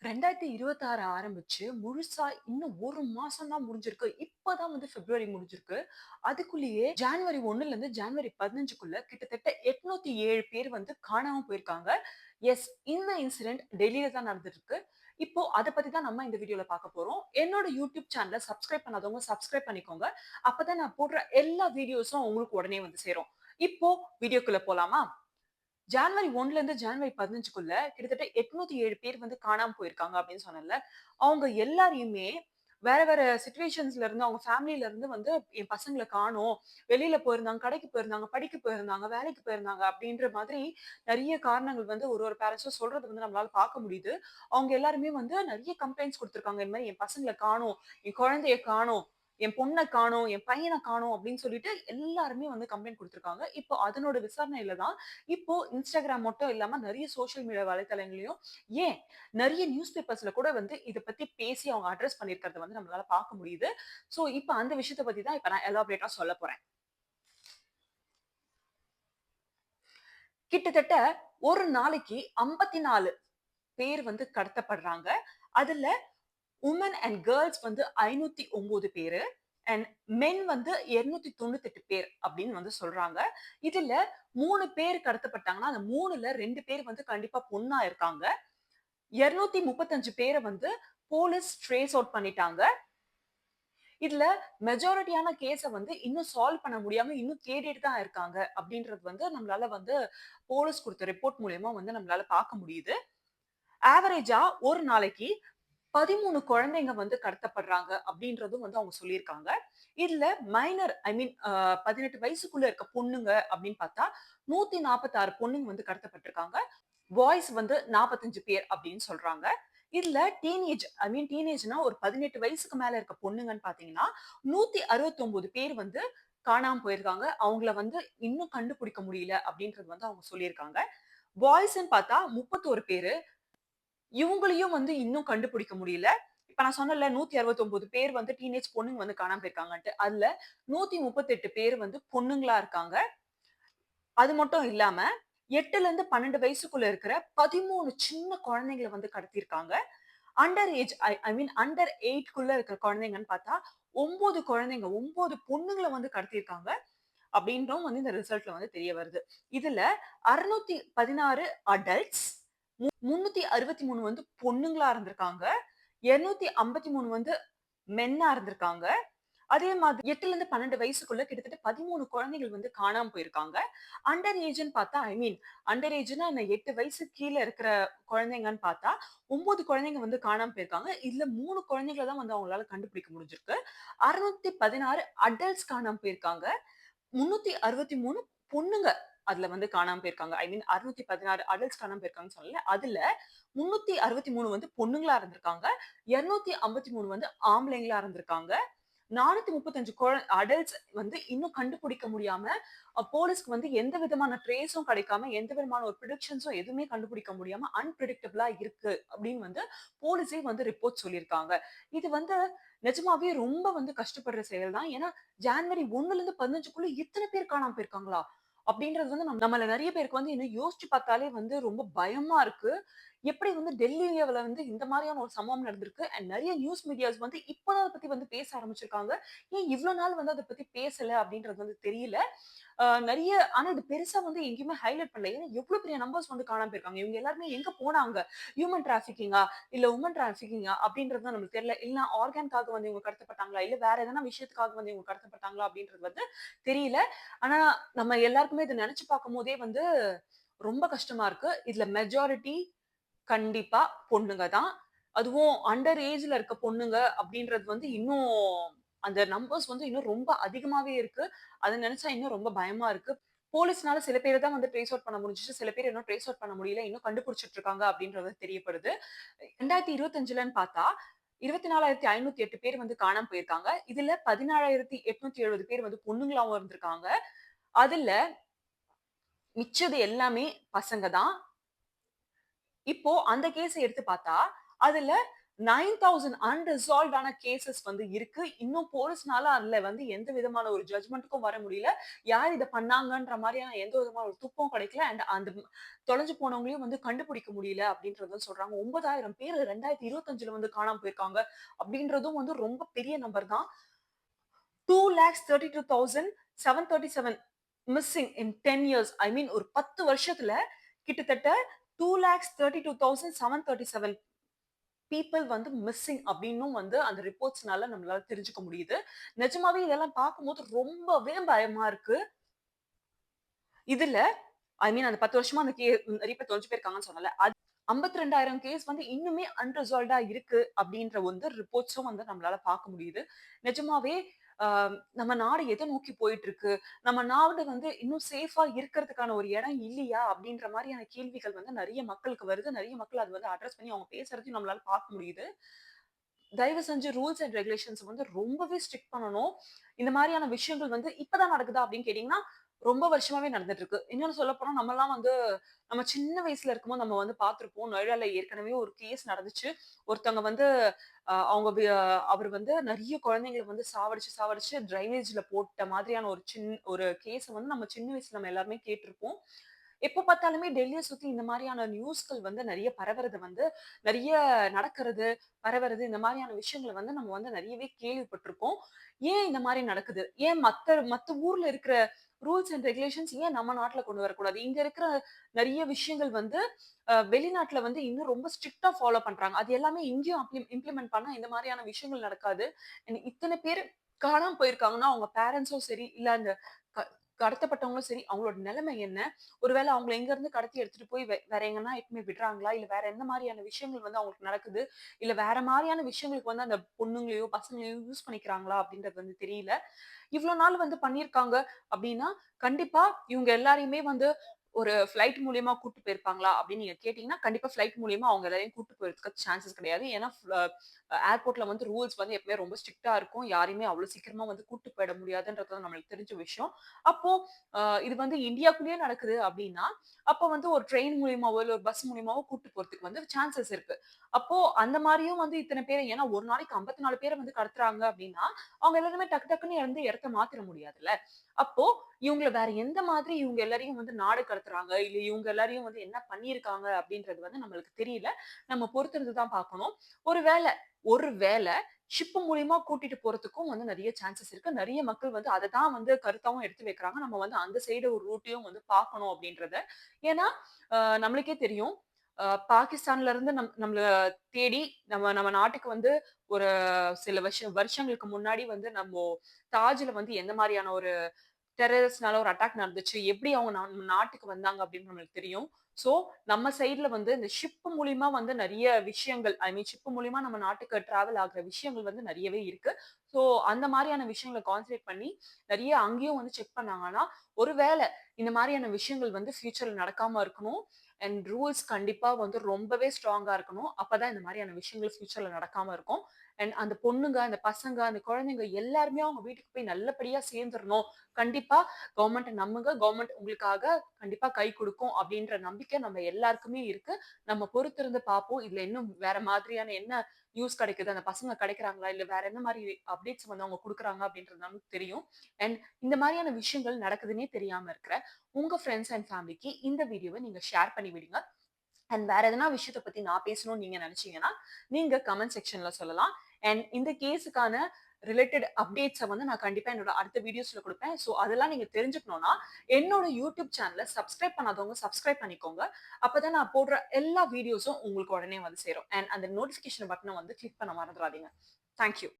2026 ஆரம்பிச்சு முழுசா இன்னும் 1 மாசம் தான் முடிஞ்சிருக்கு. இப்பதான் வந்து பிப்ரவரி முடிஞ்சிருக்கு. அதுக்குள்ளேயே ஜான்வரி 1ல இருந்து ஜான்வரி 15க்குள்ள கிட்டத்தட்ட 807 பேர் வந்து காணாம போயிருக்காங்க. எஸ், இந்த இன்சிடென்ட் டெல்லியில தான் நடந்துட்டு இருக்கு. இப்போ அத பத்தி தான் நம்ம இந்த வீடியோல பார்க்க போறோம். என்னோட யூடியூப் சேனல சப்ஸ்கிரைப் பண்ணாதவங்க சப்ஸ்கிரைப் பண்ணிக்கோங்க. அப்பதான் நான் போடுற எல்லா வீடியோஸும் உங்களுக்கு உடனே வந்து சேரும். இப்போ வீடியோக்குள்ள போலாமா? ஜான்வரி 1ல இருந்து ஜான்வரி 15க்குள்ள கிட்டத்தட்ட 807 பேர் வந்து காணாம போயிருக்காங்க அப்படின்னு சொன்னேன்ல. அவங்க எல்லாரையுமே வேற வேற சிச்சுவேஷன்ஸ்ல இருந்து அவங்க ஃபேமிலில இருந்து வந்து என் பசங்கள காணோம். வெளியில போயிருந்தாங்க, கடைக்கு போயிருந்தாங்க, படிக்க போயிருந்தாங்க, வேலைக்கு போயிருந்தாங்க அப்படின்ற மாதிரி நெறைய காரணங்கள் வந்து ஒரு ஒரு பேரண்ட்ஸும் சொல்றது வந்து நம்மளால பார்க்க முடியுது. அவங்க எல்லாருமே வந்து நெறைய கம்ப்ளைண்ட்ஸ் குடுத்துருக்காங்க. இந்த மாரி என் பசங்கள காணோம், என் குழந்தைய காணோம், என் பொண்ண காணோம், என் பையன காணோம் அப்படின்னு சொல்லிட்டு எல்லாருமே வந்து கம்ப்ளைண்ட் குடுத்துருக்காங்க. இப்போ அதனோட விசாரணையில தான் இப்போ Instagram மட்டும் இல்லாம நெறைய சோசியல் மீடியா வலைத்தளங்களையும், ஏன் நெறைய நியூஸ் பேப்பர்ஸ்ல கூட வந்து இத பத்தி பேசி அவங்க அட்ரஸ் பண்ணியிருக்கிறத வந்து நம்மளால பார்க்க முடியுது. சோ, இப்ப அந்த விஷயத்த பத்தி தான் இப்ப நான் எலாபரேட்டா சொல்லப் போறேன். கிட்டத்தட்ட ஒரு நாளைக்கு 54 பேர் வந்து கடத்தப்படுறாங்க. அதுல வுமன் அண்ட் கேர்ல்ஸ் வந்து 509 பேரு. அண்ட் மென் வந்து 298 பேர் அப்படின்னு வந்து சொல்றாங்க. இதுல 3 பேர் கடத்தப்பட்டாங்கன்னா, அந்த 3ல 2 பேர் வந்து கண்டிப்பா பொண்ணா இருக்காங்க. 235 பேர வந்து போலீஸ் ட்ரேஸ் அவுட் பண்ணிட்டாங்க. இதுல மெஜாரிட்டியான கேஸ வந்து இன்னும் சால்வ் பண்ண முடியாம இன்னும் தேடிட்டு தான் இருக்காங்க. அப்படின்றது வந்து நம்மளால வந்து போலீஸ் குடுத்த ரிப்போர்ட் மூலியமா வந்து நம்மளால பார்க்க முடியுது. ஆவரேஜா ஒரு நாளைக்கு 13 குழந்தைங்க வந்து கடத்தப்படுறாங்க அப்படின்றதும் வந்து அவங்க சொல்லியிருக்காங்க. இதுல மைனர் ஐ மீன் 18 வயசுக்குள்ள இருக்க பொண்ணுங்க அப்படின்னு பார்த்தா 146 பொண்ணுங்க வந்து கடத்தப்பட்டிருக்காங்க. பாய்ஸ் வந்து 45 பேர் அப்படின்னு சொல்றாங்க. இதுல டீனேஜ்னா ஒரு 18 வயசுக்கு மேல இருக்க பொண்ணுங்கன்னு பார்த்தீங்கன்னா, 169 பேர் வந்து காணாம போயிருக்காங்க. அவங்கள வந்து இன்னும் கண்டுபிடிக்க முடியல அப்படின்றது வந்து அவங்க சொல்லியிருக்காங்க. பாய்ஸ்ன்னு பார்த்தா 31 பேரு. இவங்களையும் வந்து இன்னும் கண்டுபிடிக்க முடியல. இப்ப நான் சொன்னேன்ல 169 பேர் வந்து டீனேஜ் பொண்ணுங்க வந்து காணாம போயிருக்காங்கன்ட்டு. அதுல 138 பேர் வந்து பொண்ணுங்களா இருக்காங்க. அது மட்டும் இல்லாம 8ல இருந்து 12 வயசுக்குள்ள இருக்கிற 13 சின்ன குழந்தைங்கள வந்து கடத்தியிருக்காங்க. Under age I mean under 8க்குள்ள இருக்கிற குழந்தைங்கன்னு பார்த்தா 9 குழந்தைங்க, 9 பொண்ணுங்கள வந்து கடத்தியிருக்காங்க. அப்படின்றும் வந்து இந்த ரிசல்ட்ல வந்து தெரிய வருது. இதுல 616 அடல்ட்ஸ், 363 வந்து பொண்ணுங்களா இருந்திருக்காங்க. 253 வந்து மென்னா இருந்திருக்காங்க. அதே மாதிரி 8ல இருந்து 12 வயசுக்குள்ள கிட்டத்தட்ட 13 குழந்தைகள் வந்து காணாம போயிருக்காங்க. அண்டர் ஏஜ்ன்னு பார்த்தா அண்டர் ஏஜ்ன்னா என்ன 8 வயசுக்கு கீழ இருக்கிற குழந்தைங்கன்னு பார்த்தா 9 குழந்தைங்க வந்து காணாம போயிருக்காங்க. இதுல 3 குழந்தைகள தான் வந்து அவங்களால கண்டுபிடிக்க முடிஞ்சிருக்கு. 616 அடல்ட்ஸ் காணாம போயிருக்காங்க. 363 பொண்ணுங்க அதுல வந்து காணாம போயிருக்காங்க. ஐ மீன் 616 அடல்ட்ஸ் காணாம போயிருக்காங்கன்னு சொன்னேன்ல. அதுல 363 வந்து பொண்ணுங்களா இருந்திருக்காங்க. 253 வந்து ஆம்பளைங்களா இருந்திருக்காங்க. 435 அடல்ட்ஸ் வந்து இன்னும் கண்டுபிடிக்க முடியாம, போலீஸ்க்கு வந்து எந்த விதமான ட்ரேஸும் கிடைக்காம, எந்த விதமான ஒரு பிரிடிக்ஷன்ஸும் எதுவுமே கண்டுபிடிக்க முடியாம, அன்பிரெடிக்டபிளா இருக்கு அப்படின்னு வந்து போலீஸே வந்து ரிப்போர்ட் சொல்லியிருக்காங்க. இது வந்து நிஜமாவே ரொம்ப வந்து கஷ்டப்படுற செயல் தான். ஏன்னா, ஜான்வரி 1ல இருந்து 15க்குள்ள இத்தன பேர் காணாம போயிருக்காங்களா? அப்படின்றது வந்து நம்மள நெறைய பேருக்கு வந்து இன்னும் யோசிச்சு பார்த்தாலே வந்து ரொம்ப பயமா இருக்கு. எப்படி வந்து டெல்லில வந்து இந்த மாரியான ஒரு சம்பவம் நடந்திருக்கு. அண்ட் நெறைய நியூஸ் மீடியாஸ் வந்து இப்ப தான் அத பத்தி வந்து பேச ஆரம்பிச்சிருக்காங்க. ஏன் இவ்ளோ நாள் வந்து அத பத்தி பேசல அப்படின்றது வந்து தெரியல. நெறைய ஆனா இது பெருசா வந்து எங்கேயுமே ஹைலைட் பண்ணல. ஏன்னா எவ்ளோ பெரிய நம்பர்ஸ் வந்து காணாம போயிருக்காங்க. இவங்க எல்லாருமே எங்க போனாங்க? ஹியூமன் டிராஃபிக்கிங்கா? இல்ல வுமன் டிராஃபிக்கிங்கா? அப்படின்றது தான் நமக்கு தெரியல. இல்ல ஆர்கான்க்காக வந்து இவங்க கடத்தப்பட்டாங்களா? இல்ல வேற எதனா விஷயத்துக்காக வந்து இவங்க கடத்தப்பட்டாங்களா? அப்படின்றது வந்து தெரியல. ஆனா நம்ம எல்லாருக்குமே இத நெனச்சு பார்க்கும்போதே வந்து ரொம்ப கஷ்டமா இருக்கு. இதுல மெஜாரிட்டி கண்டிப்பா பொண்ணுங்க தான். அதுவும் அண்டர் ஏஜ்ல இருக்க பொண்ணுங்க அப்படின்றது வந்து இன்னும் அந்த நம்பர்ஸ் வந்து இன்னும் ரொம்ப அதிகமாவே இருக்கு. அத நெனச்சா இன்னும் ரொம்ப பயமா இருக்கு. போலீஸ்னால சில பேர தான் வந்து ட்ரேஸ் அவுட் பண்ண முடிஞ்சுச்சு. சில பேர் இன்னும் ட்ரேஸ் அவுட் பண்ண முடியல. இன்னும் கண்டுபிடிச்சுட்டு இருக்காங்க அப்படின்றது தெரியப்படுது. 2025லன்னு பார்த்தா 24,508 பேர் வந்து காணாம போயிருக்காங்க. இதுல 17,870 பேர் வந்து பொண்ணுங்களாவும் இருந்திருக்காங்க. அதுல மிச்சது எல்லாமே பசங்க தான். இப்போ அந்த கேஸ எடுத்து பார்த்தா, அதுல 9000 அன்ரிசால்வ்ட் ஆன கேஸஸ் வந்து இருக்கு. இன்னும் போலீஸ்னால அதுல வந்து எந்த விதமான ஒரு ஜட்ஜ்மென்ட்க்கும் வர முடியல. யார் இத பண்ணாங்கன்ற மாரியான எந்த விதமான ஒரு துப்பும் கிடைக்கல. அந்த தொலைஞ்சு போனவங்களையும் வந்து கண்டுபிடிக்க முடியல அப்படின்றத சொல்றாங்க. 9000 பேர் 2025ல வந்து காணாம போயிருக்காங்க. அப்படின்றதும் வந்து ரொம்ப பெரிய நம்பர் தான். 2,32,737 மிஸ்ஸிங் இன் 10 இயர்ஸ். ஐ மீன் ஒரு 10 வருஷத்துல கிட்டத்தட்ட 2,32,737 பீப்பிள் வந்து மிஸ்ஸிங் அப்டின்னும் வந்து அந்த ரிப்போர்ட்ஸ்னால நம்மளால தெரிஞ்சுக்க முடியுது. நிஜமாவே இதெல்லாம் பார்க்கும்போது ரொம்பவே பயமா இருக்கு. இதுல ஐ மீன் அந்த 10 வருஷமா அந்த நெறைய பேர் தொலைஞ்சு போயிருக்காங்கன்னு சொன்னேன்ல. 52,000 கேஸ் வந்து இன்னுமே அன்ரிசால்வ்டா இருக்கு அப்டின்ற வந்து ரிப்போர்ட்ஸும் வந்து நம்மளால பார்க்க முடியுது. நிஜமாவே அ நம்ம நாடு எத நோக்கி போயிட்டு இருக்கு? நம்ம நாடு வந்து இன்னும் சேஃபா இருக்கிறதுக்கான ஒரு இடம் இல்லையா? அப்டின்ற மாரியான கேள்விகள் வந்து நெறைய மக்களுக்கு வருது. நெறைய மக்கள் அத வந்து அட்ரஸ் பண்ணி அவங்க பேசுறதையும் நம்மளால பார்க்க முடியுது. தயவு செஞ்சு ரூல்ஸ் அண்ட் ரெகுலேஷன்ஸ் வந்து ரொம்பவே ஸ்ட்ரிக்ட் பண்ணணும். இந்த மாரியான விஷயங்கள் வந்து இப்ப தான் நடக்குதா அப்படின்னு கேட்டீங்கன்னா, ரொம்ப வருஷமாவே நடந்துட்டு இருக்கு. இன்னொன்னு சொல்லப்போனா நம்மலாம் வந்து நம்ம சின்ன வயசுல இருக்கும்போது நம்ம வந்து பார்த்திருப்போம். நொய்டால ஏற்கனவே ஒரு கேஸ் நடந்துச்சு. ஒருத்தவங்க வந்து அவங்க அவர் வந்து நெறைய குழந்தைங்கள வந்து சாவடிச்சு டிரைனேஜ்ல போட்ட மாதிரியான ஒரு கேஸ வந்து நம்ம சின்ன வயசுல நம்ம எல்லாருமே கேட்டிருப்போம். எப்ப பார்த்தாலுமே டெல்லிய சுத்தி இந்த மாரியான நியூஸ்கள் வந்து நெறைய பரவுறது வந்து நெறைய நடக்கிறது, பரவுறது இந்த மாரியான விஷயங்கள வந்து நம்ம வந்து நெறையவே கேள்விப்பட்டுருக்கோம். ஏன் இந்த மாரி நடக்குது? ஏன் மத்த ஊர்ல இருக்கிற ரூல்ஸ் அண்ட் ரெகுலேஷன்ஸ் ஏன் நம்ம நாட்ல கொண்டு வரக்கூடாது? இங்க இருக்கிற நெறைய விஷயங்கள் வந்து வெளிநாட்ல வந்து இன்னும் ரொம்ப ஸ்ட்ரிக்ட்டா ஃபாலோ பண்றாங்க. அது எல்லாமே இங்கேயும் இம்ப்ளிமெண்ட் பண்ணா இந்த மாரியான விஷயங்கள் நடக்காது. இத்தன பேரு காணாம போயிருக்காங்கன்னா, அவங்க பேரண்ட்ஸும் சரி, இல்ல அந்த க கடத்தப்பட்டவங்களும் சரி, அவங்களோட நிலைமை என்ன? ஒருவேள அவங்கள இங்கருந்து கடத்தி எடுத்துட்டு போய் வேற எங்கன்னா எட்டுன்னு போய் விடுறாங்களா? இல்ல வேற எந்த மாரியான விஷயங்கள் வந்து அவங்களுக்கு நடக்குது? இல்ல வேற மாரியான விஷயங்களுக்கு வந்து அந்த பொண்ணுங்களையோ, பசங்களையோ யூஸ் பண்ணிக்கிறாங்களா? அப்படின்றது வந்து தெரியல. இவ்ளோ நாள் வந்து பண்ணியிருக்காங்க அப்டின்னா, கண்டிப்பா இவங்க எல்லாரையுமே வந்து ஒரு ஃப்ளைட் மூலியமா கூட்டு போயிருப்பாங்களா? அப்டின்னு நீங்க கேட்டீங்கன்னா, கண்டிப்பா ஃப்ளைட் மூலியமா அவங்க எல்லாரையும் கூட்டு போறதுக்கு சான்சஸ் கிடையாது. ஏன்னா, ஏர்போர்ட்ல வந்து ரூல்ஸ் வந்து எப்பவுமே ரொம்ப ஸ்ட்ரிக்ட்டா இருக்கும். யாரையுமே அவ்ளோ சீக்கிரமா வந்து கூட்டு போயிட முடியாதுன்றது வந்து நம்மளுக்கு தெரிஞ்ச விஷயம். அப்போ இது வந்து இந்தியாக்குள்ளேயே நடக்குது அப்டின்னா, அப்போ வந்து ஒரு ட்ரெயின் மூலியமாவோ, இல்ல ஒரு பஸ் மூலியமாவோ கூட்டு போறதுக்கு வந்து சான்சஸ் இருக்கு. அப்போ அந்த மாரியும் வந்து இத்தன பேர ஏன்னா ஒரு நாளைக்கு 54 பேர வந்து கடத்துறாங்க அப்டின்னா, அவங்க எல்லாருமே டக்கு டக்குன்னு வந்து இடத்த மாத்திர முடியாதுல்ல. அப்போ இவங்கள வேற எந்த மாதிரி இவங்க எல்லாரையும் வந்து நாடு கடத்துறாங்க, இல்ல இவங்க எல்லாரையும் வந்து என்ன பண்ணியிருக்காங்க அப்படின்றது வந்து நம்மளுக்கு தெரியல. நம்ம பொறுத்திருந்து தான் பார்க்கணும். ஒரு வேள ஷிப் மூலியமா கூட்டிட்டு போறதுக்கும் வந்து நெறைய சான்சஸ் இருக்கு. நெறைய மக்கள் வந்து அத தான் வந்து கருத்தாவும் எடுத்து வைக்கிறாங்க. நம்ம வந்து அந்த சைடு ஒரு ரூட்டையும் வந்து பார்க்கணும் அப்படின்றத. ஏன்னா, நம்மளுக்கே தெரியும். பாகிஸ்தான்ல இருந்து நம்மள தேடி நம்ம நம்ம நாட்டுக்கு வந்து ஒரு சில வருஷங்களுக்கு முன்னாடி வந்து தாஜ்ல வந்து எந்த மாரியான ஒரு டெரரிஸ்ட்னால ஒரு அட்டாக் நடந்துச்சு. எப்படி அவங்க நம்ம நாட்டுக்கு வந்தாங்க அப்படின்னு நம்மளுக்கு தெரியும். சோ, நம்ம சைட்ல வந்து இந்த ஷிப் மூலியமா வந்து நெறைய விஷயங்கள் ஐ மீன் ஷிப் மூலியமா நம்ம நாட்டுக்கு டிராவல் ஆகுற விஷயங்கள் வந்து நெறையவே இருக்கு. சோ, அந்த மாரியான விஷயங்கள கான்சன்ட்ரேட் பண்ணி நெறைய அங்கேயும் வந்து செக் பண்ணாங்கன்னா, ஒருவேள இந்த மாரியான விஷயங்கள் வந்து ஃபியூச்சர்ல நடக்காம இருக்கணும். அண்ட் ரூல்ஸ் கண்டிப்பா வந்து ரொம்பவே ஸ்ட்ராங்கா இருக்கணும். அப்பதான் இந்த மாரியான விஷயங்கள் ஃபியூச்சர்ல நடக்காம இருக்கும். அண்ட் அந்த பொண்ணுங்க, அந்த பசங்க, அந்த குழந்தைங்க எல்லாருமே அவங்க வீட்டுக்கு போய் நல்லபடியா சேர்ந்துரணும். கண்டிப்பா கவர்மெண்ட்ட நம்புங்க. கவர்மெண்ட் உங்களுக்காக கண்டிப்பா கை குடுக்கும் அப்டின்ற நம்பிக்கை நம்ம எல்லாருக்குமே இருக்கு. நம்ம பொறுத்திருந்து பார்ப்போம். இதுல இன்னும் வேற மாதிரியான என்ன நியூஸ் கிடைக்குது, அந்த பசங்க கிடைக்கிறாங்களா? இல்ல வேற என்ன மாரி அப்டேட்ஸ் வந்து அவங்க குடுக்குறாங்க அப்டின்றது நமக்கு தெரியும். அண்ட் இந்த மாரியான விஷயங்கள் நடக்குதுன்னே தெரியாம இருக்கிற உங்க ஃபிரெண்ட்ஸ் அண்ட் ஃபேமிலிக்கு இந்த வீடியோவ நீங்க ஷேர் பண்ணி விடுங்க. அண்ட் வேற எதனா விஷயத்த பத்தி நான் பேசணும்னு நீங்க நினைச்சீங்கன்னா, நீங்க கமெண்ட் செக்ஷன்ல சொல்லலாம். அண்ட் இந்த கேஸுக்கான ரிலேட்டட் அப்டேட்ஸ வந்து நான் கண்டிப்பா என்னோட அடுத்த வீடியோஸ்ல குடுப்பேன். சோ அதெல்லாம் நீங்க தெரிஞ்சுக்கணும்னா, என்னோட யூடியூப் சேனல சப்ஸ்கிரைப் பண்ணாதவங்க சப்ஸ்கிரைப் பண்ணிக்கோங்க. அப்பதான் நான் போடுற எல்லா வீடியோஸும் உங்களுக்கு உடனே வந்து சேரும். அண்ட் அந்த நோட்டிஃபிகேஷன் பட்டன வந்து கிளிக் பண்ண மறந்துறாதீங்க. Thank you.